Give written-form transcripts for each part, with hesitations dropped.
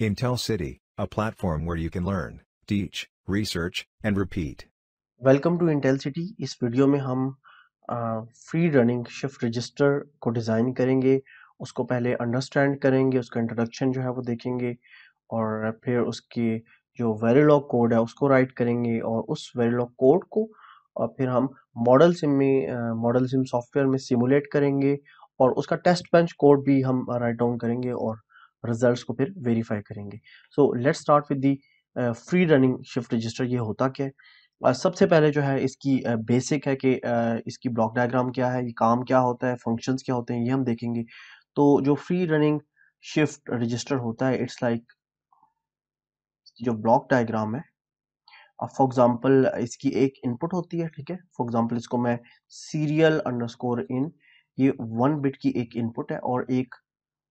Intel City, a platform where you can learn, teach, research, and repeat. Welcome to Intel city. इस video में हम free running shift register को design करेंगे। उसको पहले understand करेंगे, उसका इंट्रोडक्शन जो है वो देखेंगे और फिर उसके जो वेरिलॉग कोड है उसको राइट करेंगे और उस वेरिलॉग कोड को फिर हम मॉडल सिम सॉफ्टवेयर में सिमुलेट करेंगे और उसका टेस्ट बेंच कोड भी हम राइट डाउन करेंगे और रिजल्ट्स को फिर वेरीफाई करेंगे। So let's start with the free running shift register. ये होता क्या है? सबसे पहले जो है इसकी बेसिक है कि इसकी ब्लॉक डायग्राम क्या है, ये काम क्या होता है, फंक्शंस क्या होते हैं, ये हम देखेंगे। तो जो फ्री रनिंग शिफ्ट रजिस्टर होता है, इट्स लाइक जो ब्लॉक डायग्राम है। अब फॉर एग्जांपल इसकी एक इनपुट होती है, ठीक है। फॉर एग्जांपल इसको मैं सीरियल अंडरस्कोर इन, ये 1 बिट की एक इनपुट है और एक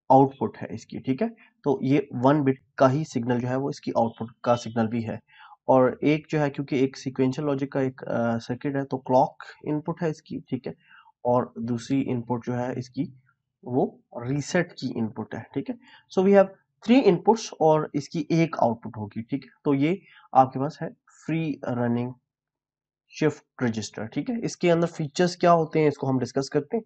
आउटपुट है इसकी, ठीक है। तो ये 1 बिट का ही सिग्नल जो है वो इसकी आउटपुट का सिग्नल भी है। और एक जो है, क्योंकि एक सीक्वेंशियल लॉजिक का एक सर्किट है, तो क्लॉक इनपुट है इसकी, ठीक है। और दूसरी इनपुट जो है इसकी वो रीसेट की इनपुट है, ठीक है। सो वी हैव 3 इनपुट्स और इसकी एक आउटपुट होगी, ठीक है। तो ये आपके पास है फ्री रनिंग शिफ्ट रजिस्टर, ठीक है। इसके अंदर फीचर्स क्या होते हैं इसको हम डिस्कस करते हैं।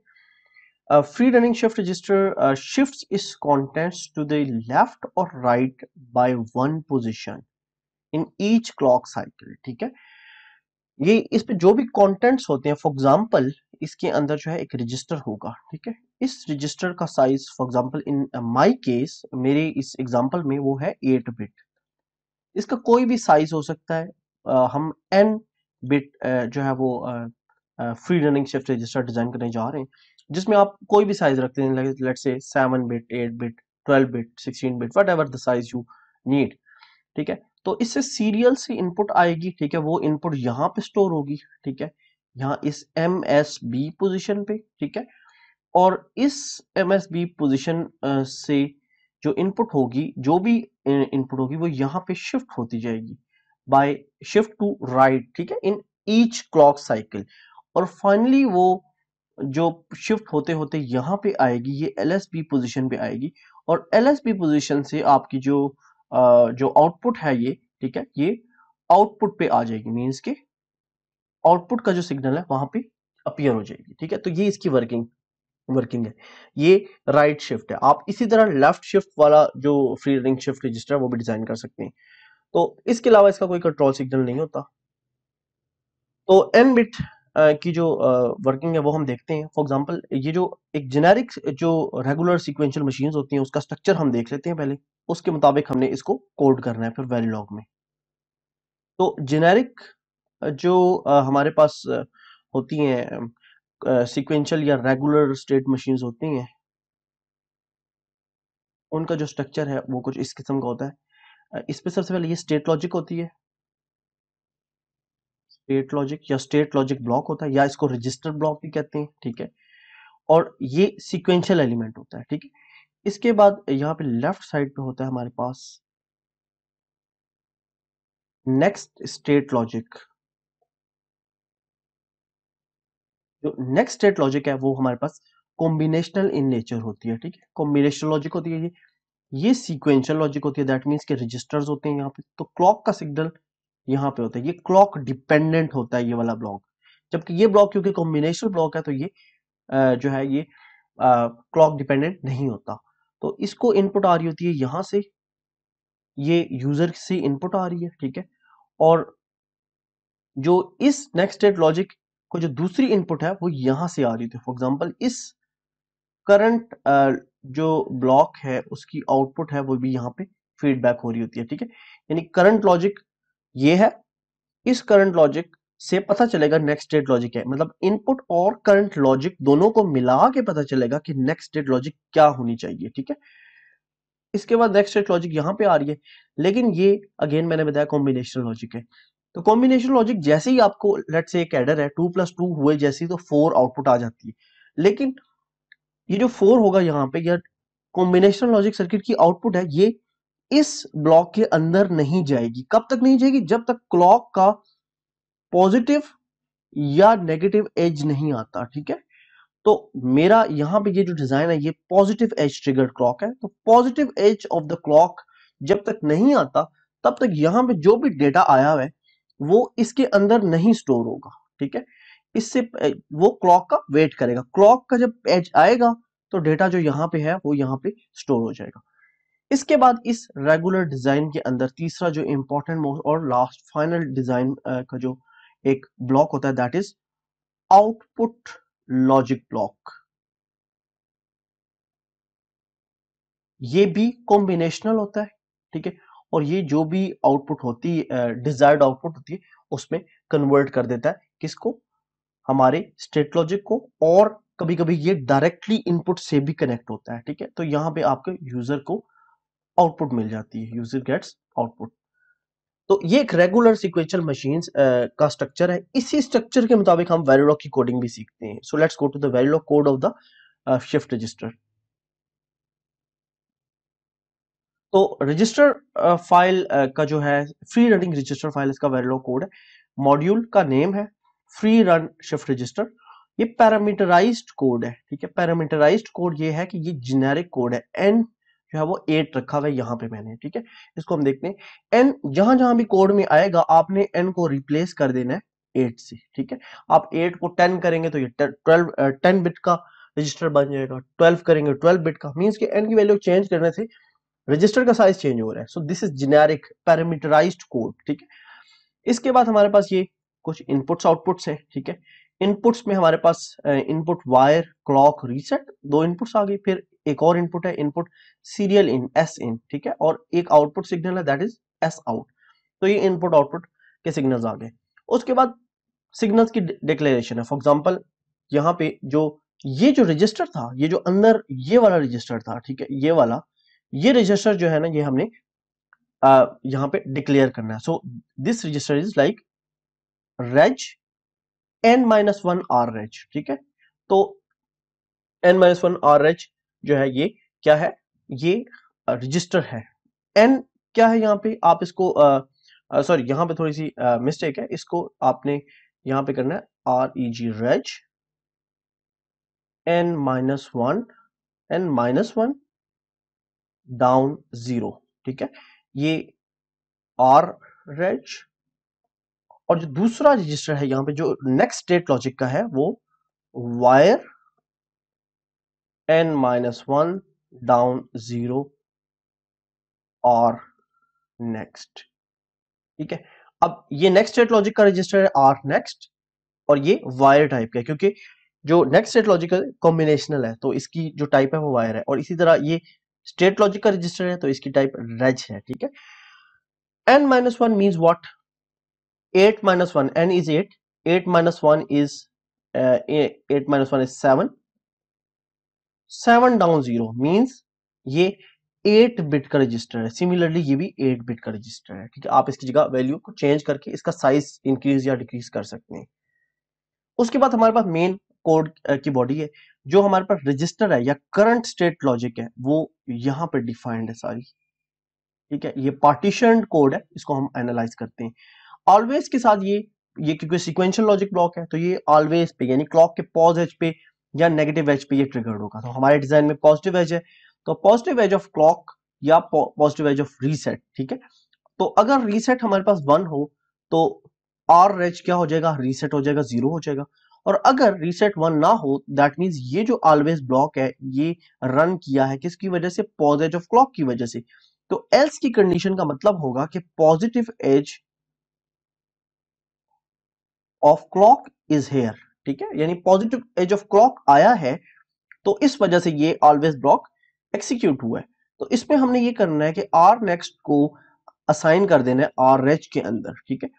Free running shift register shifts its contents to the left or right by 1 position in each clock cycle, ठीक है। ये इस पे जो भी कंटेंट्स होते हैं, फॉर एग्जांपल इसके अंदर जो है एक रजिस्टर होगा, ठीक है। इस रजिस्टर का size for example in my case, मेरे इस एग्जांपल में वो है 8 बिट। इसका कोई भी साइज हो सकता है। हम n बिट जो है वो free running shift register design करने जा रहे हैं, जिसमें आप कोई भी साइज रखते हैं, let's say 7 bit, 8 bit, 12 bit, 16 bit, what ever the size you need, ठीक है। तो इससे सीरियल से इनपुट आएगी, ठीक है। वो इनपुट यहाँ पे स्टोर होगी, ठीक है, यहाँ इस MSB पोजीशन पे, ठीक है। और इस MSB पोजीशन से जो इनपुट होगी, जो भी इनपुट होगी, वो यहाँ पे शिफ्ट होती जाएगी बाय शिफ्ट टू राइट, ठीक है, इन ईच क्लॉक साइकिल। और फाइनली वो जो शिफ्ट होते होते यहाँ पे आएगी, ये LSB पोजीशन पे आएगी और LSB पोजीशन से आपकी जो आउटपुट है ये, ठीक है, ये आउटपुट पे आ जाएगी, मींस के आउटपुट का जो सिग्नल है वहां पे अपीयर हो जाएगी, ठीक है। तो ये इसकी वर्किंग है। ये राइट शिफ्ट है। आप इसी तरह लेफ्ट शिफ्ट वाला जो फ्री रनिंग शिफ्ट रजिस्टर है वो भी डिजाइन कर सकते हैं। तो इसके अलावा इसका कोई कंट्रोल सिग्नल नहीं होता। तो n बिट की जो वर्किंग है वो हम देखते हैं। फॉर एग्जांपल ये जो एक जेनेरिक जो रेगुलर सीक्वेंशियल मशीन्स होती हैं उसका स्ट्रक्चर हम देख लेते हैं पहले, उसके मुताबिक हमने इसको कोड करना है फिर वेरिलॉग में। तो जेनेरिक जो हमारे पास होती हैं सीक्वेंशियल या रेगुलर स्टेट मशीन्स होती हैं, उनका जो स्ट्रक्चर है वो कुछ इस किस्म का होता है। इस पे सबसे पहले ये स्टेट लॉजिक होती है, स्टेट लॉजिक या स्टेट लॉजिक ब्लॉक होता है, या इसको रजिस्टर ब्लॉक भी कहते हैं, ठीक है। और ये सीक्वेंशियल एलिमेंट होता है, ठीक है। इसके बाद यहाँ पे लेफ्ट साइड पे होता है हमारे पास नेक्स्ट स्टेट लॉजिक। जो नेक्स्ट स्टेट लॉजिक है वो हमारे पास कॉम्बिनेशनल इन नेचर होती है, ठीक है। कॉम्बिनेशनल लॉजिक होती है ये सीक्वेंशियल लॉजिक होती है, दैट मीन्स के रजिस्टर्स होते हैं यहाँ पे। तो क्लॉक का सिग्नल यहाँ पे होता है, ये क्लॉक डिपेंडेंट होता है ये वाला ब्लॉक। जबकि ये ब्लॉक क्योंकि कॉम्बिनेशनल ब्लॉक है तो ये जो है ये क्लॉक डिपेंडेंट नहीं होता। तो इसको इनपुट आ रही होती है यहाँ से, ये यूजर से इनपुट आ रही है, ठीक है। और जो इस नेक्स्ट स्टेट लॉजिक को जो दूसरी इनपुट है वो यहाँ से आ रही थी। फॉर एग्जांपल इस करंट जो ब्लॉक है उसकी आउटपुट है वो भी यहाँ पे फीडबैक हो रही होती है, ठीक है। यानी करंट लॉजिक ये है, इस करंट लॉजिक से पता चलेगा नेक्स्ट स्टेट लॉजिक है, मतलब इनपुट और करंट लॉजिक दोनों को मिला के पता चलेगा कि नेक्स्ट स्टेट लॉजिक क्या होनी चाहिए, ठीक है। इसके बाद नेक्स्ट स्टेट लॉजिक यहाँ पे आ रही है, लेकिन ये अगेन मैंने बताया कॉम्बिनेशन लॉजिक है। तो कॉम्बिनेशन लॉजिक जैसे ही आपको लेट्स से एक एडर है 2+2 हुए जैसी, तो 4 आउटपुट आ जाती है। लेकिन ये जो 4 होगा यहाँ पे, या कॉम्बिनेशन लॉजिक सर्किट की आउटपुट है, ये इस ब्लॉक के अंदर नहीं जाएगी। कब तक नहीं जाएगी? जब तक क्लॉक का पॉजिटिव या नेगेटिव एज नहीं आता, ठीक है। तो मेरा यहाँ पे ये जो डिजाइन है ये पॉजिटिव एज ट्रिगर्ड क्लॉक है। तो positive edge of the clock जब तक नहीं आता तब तक यहाँ पे जो भी डेटा आया हुआ है वो इसके अंदर नहीं स्टोर होगा, ठीक है। इससे वो क्लॉक का वेट करेगा, क्लॉक का जब एज आएगा तो डेटा जो यहाँ पे है वो यहाँ पे स्टोर हो जाएगा। इसके बाद इस रेगुलर डिजाइन के अंदर तीसरा जो इंपॉर्टेंट और लास्ट फाइनल डिजाइन का जो एक ब्लॉक होता है that is output logic block. ये भी कॉम्बिनेशनल होता है, ठीक है, और ये जो भी आउटपुट होती है डिजायर्ड आउटपुट होती है उसमें कन्वर्ट कर देता है किसको, हमारे स्टेट लॉजिक को, और कभी कभी ये डायरेक्टली इनपुट से भी कनेक्ट होता है, ठीक है। तो यहाँ पे आपके यूजर को आउटपुट मिल जाती है, यूजर गेट्स आउटपुट। तो ये एक रेगुलर सीक्वेंशियल मशीन्स का स्ट्रक्चर है। इसी स्ट्रक्चर के मुताबिक हम वेरिलॉग की कोडिंग भी सीखते हैं। So let's go to the Verilog code of the shift register. तो रजिस्टर फाइल का जो है फ्री रनिंग रजिस्टर फाइल, इसका वेरिलॉग कोड है। मॉड्यूल का नेम है फ्री रन शिफ्ट रजिस्टर। ये पैरामीटराइज्ड कोड है, ठीक है। पैरामीटराइज्ड कोड ये है कि ये जेनेरिक कोड है। एन जो है वो 8 रखा हुआ है यहाँ पे मैंने, ठीक है। इसको हम देखते हैं। एन जहां जहां भी कोड में आएगा आपने एन को रिप्लेस कर देना है 8 से, ठीक है। आप 8 को 10 करेंगे तो ये 10 बिट का रजिस्टर बन जाएगा, 12 करेंगे 12 बिट का। मींस कि एन की वैल्यू चेंज करने से रजिस्टर का साइज चेंज हो रहा है। So this is generic parameterised code, ठीक है। इसके बाद हमारे पास ये कुछ इनपुट्स आउटपुट्स है, ठीक है। इनपुट्स में हमारे पास input wire, clock, reset, 2 inputs आ गई। फिर एक और इनपुट है input serial in, S in, ठीक है। और एक आउटपुट सिग्नल है दैट इज एस आउट। तो ये इनपुट आउटपुट के सिग्नल्स आ गए। उसके बाद सिग्नल्स की डिक्लेरेशन है। फॉर एग्जांपल यहाँ पे ये जो रजिस्टर था, ये जो अंदर ये वाला रजिस्टर था, ठीक है, ये वाला, ये रजिस्टर जो है ना ये हमने यहाँ पे डिक्लेयर करना है। So this register is like reg n-1 r reg, ठीक है। तो n-1 r रेज जो है ये क्या है, ये रजिस्टर है। n क्या है यहाँ पे, आप इसको सॉरी यहाँ पे थोड़ी सी मिस्टेक है, इसको आपने यहाँ पे करना है reg रेज n-1 डाउन 0, ठीक है। ये r रेज, और जो दूसरा रजिस्टर है यहाँ पे जो नेक्स्ट स्टेट लॉजिक का है वो वायर n-1 डाउन 0 और नेक्स्ट, ठीक है। अब ये नेक्स्ट स्टेट लॉजिक का रजिस्टर है आर नेक्स्ट, और ये वायर टाइप का है क्योंकि जो नेक्स्ट स्टेट लॉजिक कॉम्बिनेशनल है तो इसकी जो टाइप है वो वायर है। और इसी तरह ये स्टेट लॉजिक का रजिस्टर है तो इसकी टाइप रेज है, ठीक है। n-1 means what, 8-1, n is 8, 8-1 is 8-1 is 7, 7 down 0 means ये 8 बिट का रजिस्टर है। सिमिलरली ये भी 8 बिट का रजिस्टर है, ठीक है। आप इसकी जगह वैल्यू को चेंज करके इसका साइज इंक्रीज या डिक्रीज कर सकते हैं। उसके बाद हमारे पास मेन कोड की बॉडी है। जो हमारे पास रजिस्टर है या करंट स्टेट लॉजिक है वो यहाँ पे डिफाइंड है सारी, ठीक है। ये पार्टीशन कोड है, इसको हम एनालाइज करते हैं। ऑलवेज के साथ ये क्योंकि सीक्वेंशियल लॉजिक ब्लॉक है तो ये ऑलवेज पे यानी क्लॉक के पॉज एज पे या नेगेटिव एज पे ये ट्रिगर्ड होगा। तो हमारे डिजाइन में पॉजिटिव एज है तो पॉजिटिव एज ऑफ क्लॉक या पॉजिटिव एज ऑफ रीसेट, ठीक है। तो अगर रीसेट हमारे पास 1 हो तो आर एज क्या हो जाएगा, रीसेट हो जाएगा, 0 हो जाएगा। और अगर रीसेट 1 ना हो दैट मींस ये जो ऑलवेज ब्लॉक है ये रन किया है किसकी वजह से, पॉज एज ऑफ क्लॉक की वजह से। तो एल्स की कंडीशन का मतलब होगा कि positive edge of clock is here, ठीक है। यानी पॉजिटिव एज ऑफ क्लॉक आया है तो इस वजह से ये ऑलवेज ब्लॉक एक्सिक्यूट हुआ है। तो इसमें हमने ये करना है कि आर नेक्स्ट को असाइन कर देना है आर रेज के अंदर, ठीक है।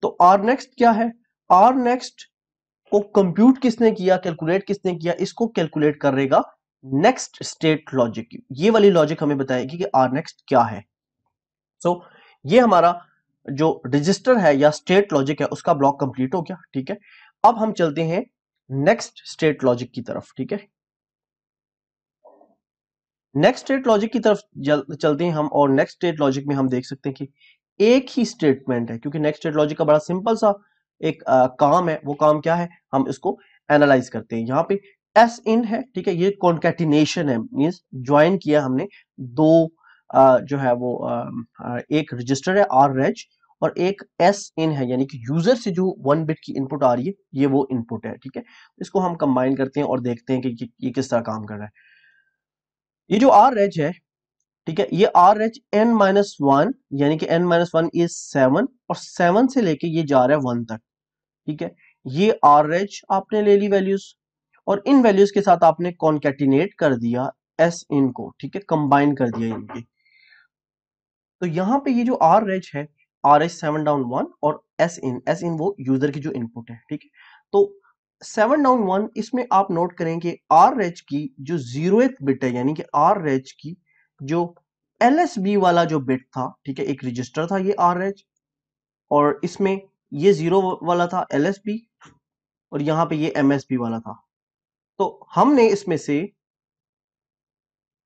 तो आर नेक्स्ट क्या है, आर नेक्स्ट को कंप्यूट किसने किया, कैलकुलेट किसने किया, इसको कैलकुलेट करेगा नेक्स्ट स्टेट लॉजिक। ये वाली लॉजिक हमें बताएगी कि आर नेक्स्ट क्या है। सो ये हमारा जो रजिस्टर है या स्टेट लॉजिक है उसका ब्लॉक कंप्लीट हो गया, ठीक है। अब हम चलते हैं नेक्स्ट स्टेट लॉजिक की तरफ, ठीक है। नेक्स्ट स्टेट लॉजिक की तरफ चलते हैं हम, और नेक्स्ट स्टेट लॉजिक में हम देख सकते हैं कि एक ही स्टेटमेंट है क्योंकि नेक्स्ट स्टेट लॉजिक का बड़ा सिंपल सा एक काम है। वो काम क्या है, हम इसको एनालाइज करते हैं। यहाँ पे एस इन है, ठीक है। ये कॉन्कैटिनेशन है, मींस ज्वाइन किया हमने दो जो है वो एक रजिस्टर है आर रेज और एक एस इन है, यानी कि यूजर से जो 1 बिट की इनपुट आ रही है ये वो इनपुट है। ठीक है, इसको हम कंबाइन करते हैं और देखते हैं कि ये किस तरह काम कर रहा है। ये जो आर रेज है, ठीक है, ये R H N minus one, यानी कि एन माइनस वन इज 7 और 7 से लेके ये जा रहा है 1 तक। ठीक है, ये आर एच आपने ले ली वैल्यूज और इन वैल्यूज के साथ आपने कॉन्केटिनेट कर दिया एस इन को। ठीक है, कंबाइन कर दिया इनके। तो यहाँ पे ये जो आर एच है, आर एच 7 डाउन 1 और एस इन वो यूजर की जो इनपुट है। ठीक है, तो 7 डाउन 1 इसमें आप नोट करें कि आर एच की जो 0th बिट है, यानी कि आर एच की जो एलएसबी वाला जो बिट था, ठीक है, एक रजिस्टर था ये आर एच और इसमें ये 0 वाला था एलएसबी और यहाँ पे ये एमएसबी वाला था। तो हमने इसमें से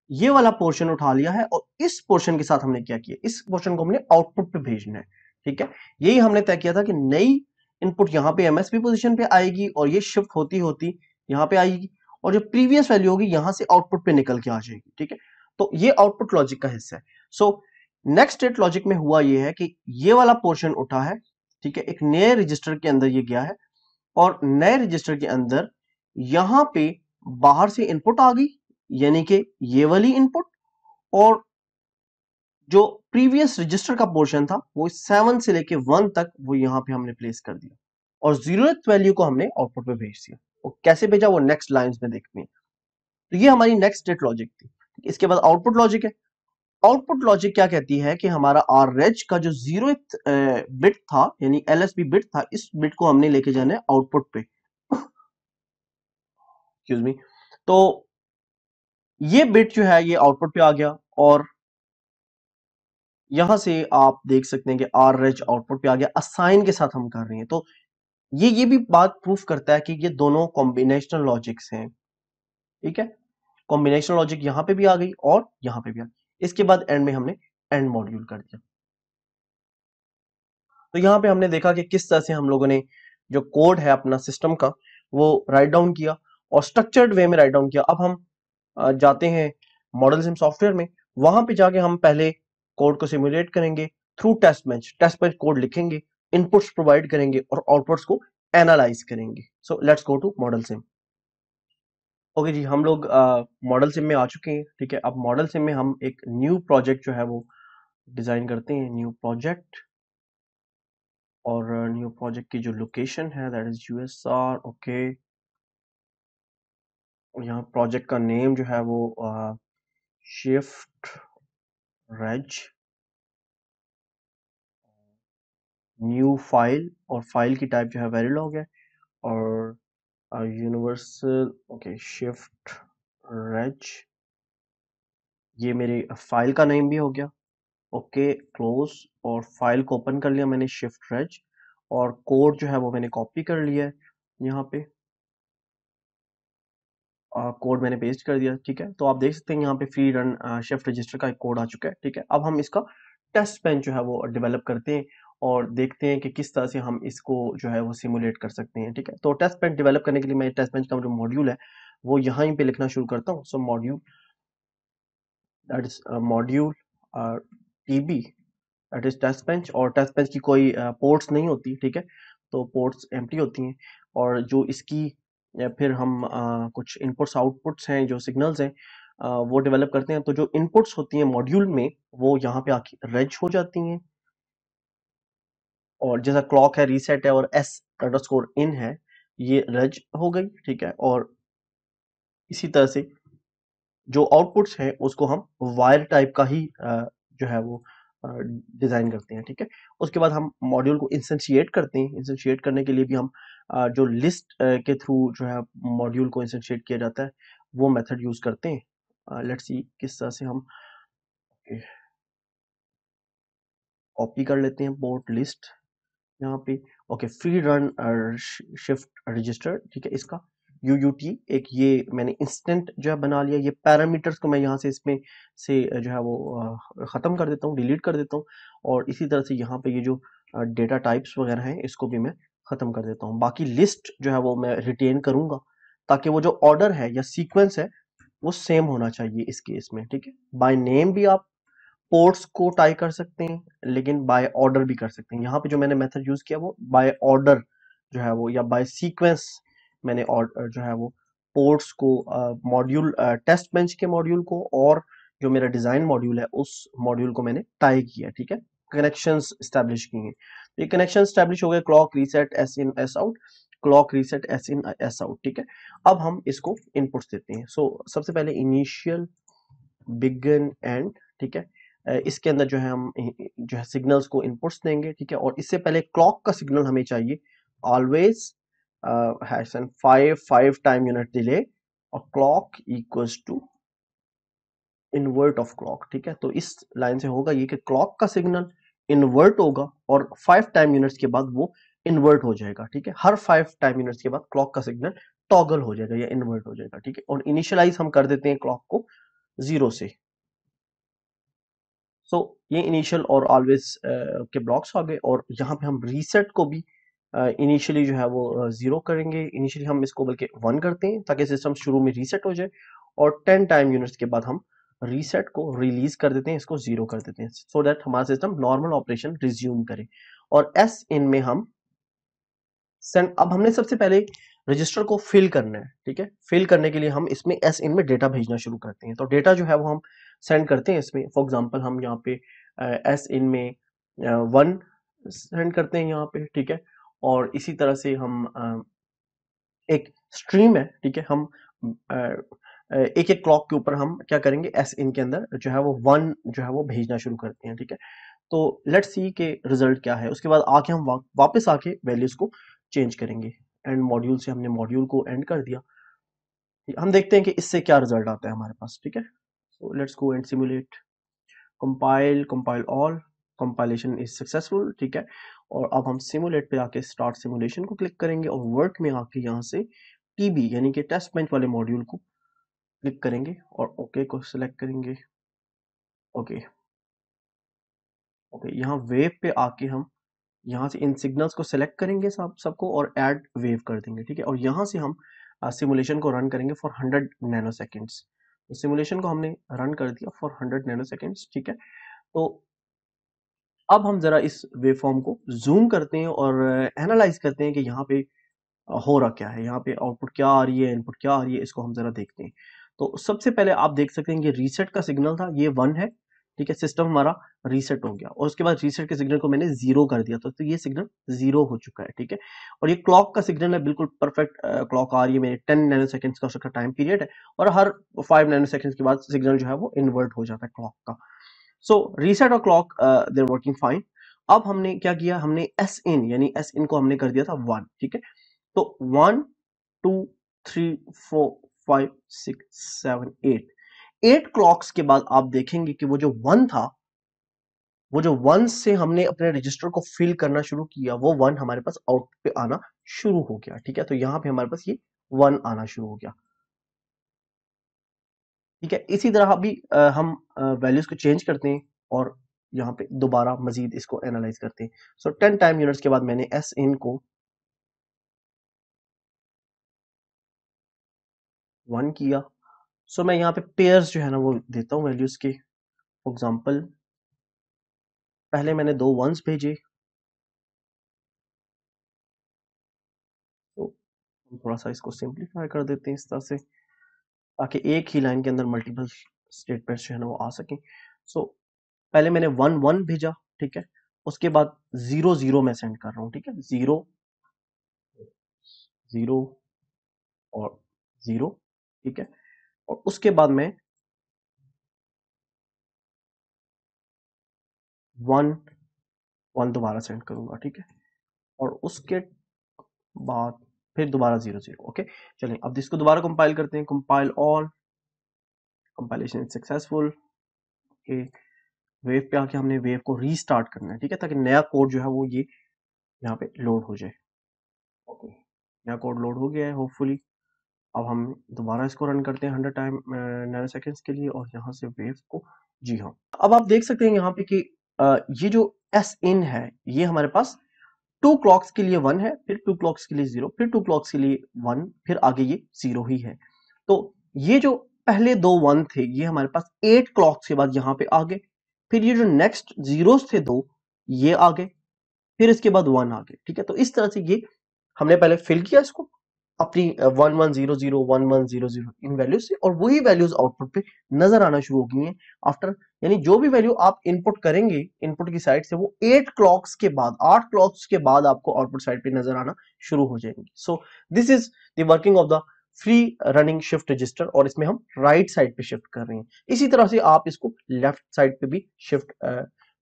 ये वाला पोर्शन उठा लिया है और इस पोर्शन के साथ हमने क्या किया, इस पोर्शन को हमने आउटपुट पे भेजना है। ठीक है, यही हमने तय किया था कि नई इनपुट यहाँ पे एमएसपी पोजीशन पे आएगी और ये शिफ्ट होती होती यहाँ पे आएगी और जो प्रीवियस वैल्यू होगी यहाँ से आउटपुट पे निकल के आ जाएगी। ठीक है, तो ये आउटपुट लॉजिक का हिस्सा है। सो नेक्स्ट स्टेट लॉजिक में हुआ ये है कि ये वाला पोर्शन उठा है, ठीक है, एक नए रजिस्टर के अंदर ये गया है और नए रजिस्टर के अंदर यहां पे बाहर से इनपुट आ गई, यानी कि ये वाली इनपुट, और जो प्रीवियस रजिस्टर का पोर्शन था वो 7 से लेके 1 तक वो यहां पे हमने प्लेस कर दिया और 0th वैल्यू को हमने आउटपुट पे भेज दिया। और कैसे भेजा वो नेक्स्ट लाइंस में देखते हैं। तो ये हमारी नेक्स्ट स्टेट लॉजिक थी। इसके बाद आउटपुट लॉजिक है। आउटपुट लॉजिक क्या कहती है कि हमारा आर रेज का जो 0th बिट था, यानी एलएसबी बिट था, इस बिट को हमने लेके जाना है आउटपुट पे। Excuse me. तो ये बिट जो है ये आउटपुट पे आ गया और यहां से आप देख सकते हैं कि आर रेज आउटपुट पे आ गया, असाइन के साथ हम कर रहे हैं। तो ये भी बात प्रूफ करता है कि ये दोनों कॉम्बिनेशनल लॉजिक्स हैं। ठीक है, कॉम्बिनेशनल लॉजिक यहां पे भी आ गई और यहां पे भी आ गई। इसके बाद एंड में हमने एंड मॉड्यूल कर दिया। तो यहाँ पे हमने देखा कि किस तरह से हम लोगों ने जो कोड है अपना सिस्टम का वो राइट डाउन किया और स्ट्रक्चर्ड वे में राइट डाउन किया। अब हम जाते हैं मॉडल सिम सॉफ्टवेयर में। वहां पे जाके हम पहले कोड को सिमुलेट करेंगे थ्रू टेस्ट बेंच कोड लिखेंगे, इनपुट्स प्रोवाइड करेंगे और आउटपुट्स को एनालाइज करेंगे। So let's go to ModelSim. Okay जी, हम लोग मॉडल सिम में आ चुके हैं। ठीक है, अब मॉडल सिम में हम एक न्यू प्रोजेक्ट जो है वो डिजाइन करते हैं, न्यू प्रोजेक्ट। और न्यू प्रोजेक्ट की जो लोकेशन है दैट इज यूएसआर। ओके, और यहाँ प्रोजेक्ट का नेम जो है वो शिफ्ट रेज, न्यू फाइल, और फाइल की टाइप जो है वेरिलॉग है और यूनिवर्सल। ओके, शिफ्ट रेज, ये मेरे फाइल का नेम भी हो गया। ओके, क्लोज, और फाइल को ओपन कर लिया मैंने शिफ्ट रेज और कोड जो है वो मैंने कॉपी कर लिया है, यहाँ पे कोड मैंने पेस्ट कर दिया। ठीक है, तो आप देख सकते हैं यहाँ पे फ्री रन शिफ्ट रजिस्टर का एक कोड आ चुका है। ठीक है, अब हम इसका टेस्ट बेंच जो है वो डेवलप करते हैं और देखते हैं कि किस तरह से हम इसको जो है वो सिमुलेट कर सकते हैं। ठीक है, तो टेस्ट बेंच डेवलप करने के लिए मैं टेस्ट बेंच का जो मॉड्यूल है वो यहाँ पे लिखना शुरू करता हूँ। So module that is module TB that is test bench, और टेस्ट बेंच की कोई पोर्ट्स नहीं होती। ठीक है, तो पोर्ट्स एम्प्टी होती हैं और जो इसकी या फिर हम कुछ इनपुट्स आउटपुट्स हैं जो सिग्नल्स हैं वो डेवलप करते हैं। तो जो इनपुट्स होती हैं मॉड्यूल में वो यहाँ पे आके रेज हो जाती हैं, और जैसा क्लॉक है रीसेट है और एस अंडरस्कोर इन है ये रेज हो गई। ठीक है, और इसी तरह से जो आउटपुट्स हैं उसको हम वायर टाइप का ही जो है वो डिजाइन करते हैं। ठीक है, उसके बाद हम मॉड्यूल को इंस्टेंशिएट करते हैं। इंस्टेंशिएट करने के लिए भी हम जो लिस्ट के थ्रू जो है मॉड्यूल को इंस्टेंशिएट किया जाता है वो मेथड यूज करते हैं। लेट्स सी किस तरह से हम कॉपी कर लेते हैं पोर्ट लिस्ट यहाँ पे। Okay, free run shift register, ठीक है, इसका UUT एक ये मैंने इंस्टेंट जो है बना लिया। ये पैरामीटर्स को मैं यहाँ से इसमें से जो है वो ख़त्म कर देता हूँ, डिलीट कर देता हूँ, और इसी तरह से यहाँ पे ये जो डेटा टाइप्स वगैरह हैं इसको भी मैं ख़त्म कर देता हूँ। बाकी लिस्ट जो है वो मैं रिटेन करूँगा ताकि वो जो ऑर्डर है या सीक्वेंस है वो सेम होना चाहिए इस केस में। ठीक है, बाय नेम भी आप पोर्ट्स को टाई कर सकते हैं, लेकिन बाय ऑर्डर भी कर सकते हैं। यहाँ पे जो मैंने मेथड यूज किया वो बाय ऑर्डर जो है वो, या बाय सीक्वेंस मैंने जो है वो पोर्ट्स को, मॉड्यूल टेस्ट बेंच के मॉड्यूल को और जो मेरा डिजाइन मॉड्यूल है उस मॉड्यूल को मैंने टाई किया, ठीक है, कनेक्शंस स्टैब्लिश किए हैं। ये कनेक्शन स्टैब्लिश हो गए, clock reset S in S out, clock reset S in S out, ठीक है। अब हम इसको इनपुट्स देते हैं। सो सबसे पहले इनिशियल, बिगिन, एंड, ठीक है। इसके अंदर जो है हम जो है सिग्नल्स को इनपुट्स देंगे, ठीक है। और इससे पहले क्लॉक का सिग्नल हमें चाहिए always hash and 5 time unit delay, और clock equals to invert of clock, ठीक है। तो इस लाइन से होगा ये कि क्लॉक का सिग्नल इन्वर्ट होगा और 5 टाइम यूनिट्स के बाद वो इन्वर्ट हो जाएगा, ठीक है। हर 5 टाइम यूनिट्स के बाद क्लॉक का सिग्नल टॉगल हो जाएगा या इन्वर्ट हो जाएगा, ठीक है। और इनिशियलाइज हम कर देते हैं क्लॉक को 0 से। सो ये इनिशियल और ऑलवेज के ब्लॉक्स आ गए। और यहाँ पे हम रीसेट को भी इनिशियली जो है वो 0 करेंगे। इनिशियली हम इसको बल्कि 1 करते हैं ताकि सिस्टम शुरू में रीसेट हो जाए, और 10 टाइम यूनिट्स के बाद हम रीसेट को रिलीज कर देते हैं, इसको 0 कर देते हैं, सो दैट हमारा सिस्टम नॉर्मल ऑपरेशन रिज्यूम करे। और एस इन में हम सेंड, अब हमने सबसे पहले रजिस्टर को फिल करना है, ठीक है। फिल करने के लिए हम इसमें एस इन में डेटा भेजना शुरू करते हैं। तो डेटा जो है वो हम सेंड करते हैं इसमें। फॉर एग्जांपल हम यहाँ पे एस इन में 1 सेंड करते हैं यहाँ पे, ठीक है। और इसी तरह से हम एक स्ट्रीम है, ठीक है, हम एक एक क्लॉक के ऊपर हम क्या करेंगे, एस इन के अंदर जो है वो 1 जो है वो भेजना शुरू करते हैं, ठीक है। तो लेट्स सी के रिजल्ट क्या है। उसके बाद आके हम वापस आके वैल्यूज को चेंज करेंगे। एंड मॉड्यूल से हमने मॉड्यूल को एंड कर दिया। हम देखते हैं कि इससे क्या रिजल्ट आता है हमारे पास, ठीक है। सो let's go and simulate, compile all, compilation is successful, ठीक है। और अब हम सिमुलेट पे आके स्टार्ट सिमुलेशन को क्लिक करेंगे और वर्क में आके यहाँ से टीबी यानी कि टेस्ट बेंच वाले मॉड्यूल को क्लिक करेंगे और ओके को सिलेक्ट करेंगे। ओके ओके, यहाँ वेव पे आके हम यहाँ से इन सिग्नल्स को सिलेक्ट करेंगे सबको और ऐड वेव कर देंगे, ठीक है। और यहाँ से हम सिमुलेशन को रन करेंगे फॉर 100 नैनो सेकेंड्स। तो सिमुलेशन को हमने रन कर दिया फॉर 100 नैनो सेकेंड्स, ठीक है। तो अब हम जरा इस वेव फॉर्म को जूम करते हैं और एनालाइज करते हैं कि यहाँ पे हो रहा क्या है, यहाँ पे आउटपुट क्या आ रही है, इनपुट क्या आ रही है, इसको हम जरा देखते हैं। तो सबसे पहले आप देख सकते हैं कि रीसेट का सिग्नल था, ये 1 है, ठीक है। सिस्टम हमारा रीसेट हो गया और उसके बाद रीसेट के सिग्नल को मैंने 0 कर दिया, तो ये सिग्नल 0 हो चुका है, ठीक है। और ये क्लॉक का सिग्नल है, बिल्कुल परफेक्ट क्लॉक आ रही है मेरे 10 नैनो सेकेंड्स का उसका टाइम पीरियड है, और हर 5 नैनो सेकेंड्स के बाद सिग्नल जो है वो इन्वर्ट हो जाता है क्लॉक का। सो रीसेट और क्लॉक देर वर्किंग फाइन। अब हमने क्या किया, हमने एस इन यानी एस इन को हमने कर दिया था 1, ठीक है। तो 1 2 3 4 5 6 7 8 क्लॉक्स के बाद आप देखेंगे कि वो जो 1 था, वो जो 1 से हमने अपने रजिस्टर को फिल करना शुरू किया, वो 1 हमारे पास आउटपुट पे आना शुरू हो गया, ठीक है। तो यहां पे हमारे पास ये 1 आना शुरू हो गया, ठीक है। इसी तरह अभी हम वैल्यूज को चेंज करते हैं और यहाँ पे दोबारा मजीद इसको एनालाइज करते हैं। सो 10 टाइम यूनिट्स के बाद मैंने एस इन को 1 किया। सो मैं यहाँ पे पेयर्स जो है ना वो देता हूँ वैल्यूज के। फॉर एग्जांपल पहले मैंने 2 1s भेजे, तो हम थोड़ा सा इसको सिंप्लीफाई कर देते हैं इस तरह से, ताकि एक ही लाइन के अंदर मल्टीपल स्टेटमेंट्स जो है ना वो आ सकें। सो पहले मैंने 1 1 भेजा, ठीक है। उसके बाद 0 0 मैं सेंड कर रहा हूँ, ठीक है। 0 0 और 0, ठीक है। और उसके बाद मैं 1 1 दोबारा सेंड करूंगा, ठीक है। और उसके बाद फिर दोबारा 0 0, ओके। चलिए अब इसको दोबारा कंपाइल करते हैं। Compile all, compilation is successful, okay. Wave पे आके हमने वेव को रीस्टार्ट करना है, ठीक है, ताकि नया कोड जो है वो ये यहाँ पे लोड हो जाए, ओके। नया कोड लोड हो गया है होपफुली। अब हम दोबारा इसको रन करते हैं 100 टाइम नैनो सेकेंड्स के लिए और यहाँ से वेव को, जी हाँ। अब आप देख सकते हैं यहाँ पे कि ये जो एस इन है ये हमारे पास 2 क्लॉक्स के लिए 1 है, फिर 2 क्लॉक्स के लिए 0, फिर 2 क्लॉक्स के लिए 1, फिर आगे ये 0 ही है। तो ये जो पहले 2 1 थे ये हमारे पास 8 क्लॉक्स के बाद यहाँ पे आ गए, फिर ये जो नेक्स्ट जीरोस थे 2 ये आ गए, फिर इसके बाद 1 आ गए, ठीक है। तो इस तरह से ये हमने पहले फिल किया इसको अपनी 1100 1100 इन वैल्यूज से, और वही वैल्यूज आउटपुट पे नजर आना शुरू हो गई हैं आफ्टर, यानी जो भी वैल्यू आप इनपुट करेंगे इनपुट की साइड से वो 8 क्लॉक्स के बाद, 8 क्लॉक्स के बाद आपको आउटपुट साइड पे नजर आना शुरू हो जाएंगी। सो this is the working of the free running shift register, और इसमें हम राइट साइड पे शिफ्ट कर रहे हैं। इसी तरह से आप इसको लेफ्ट साइड पे भी शिफ्ट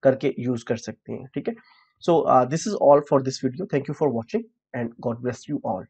करके यूज कर सकते हैं, ठीक है। So this is all for this video. Thank you for watching and God bless you all.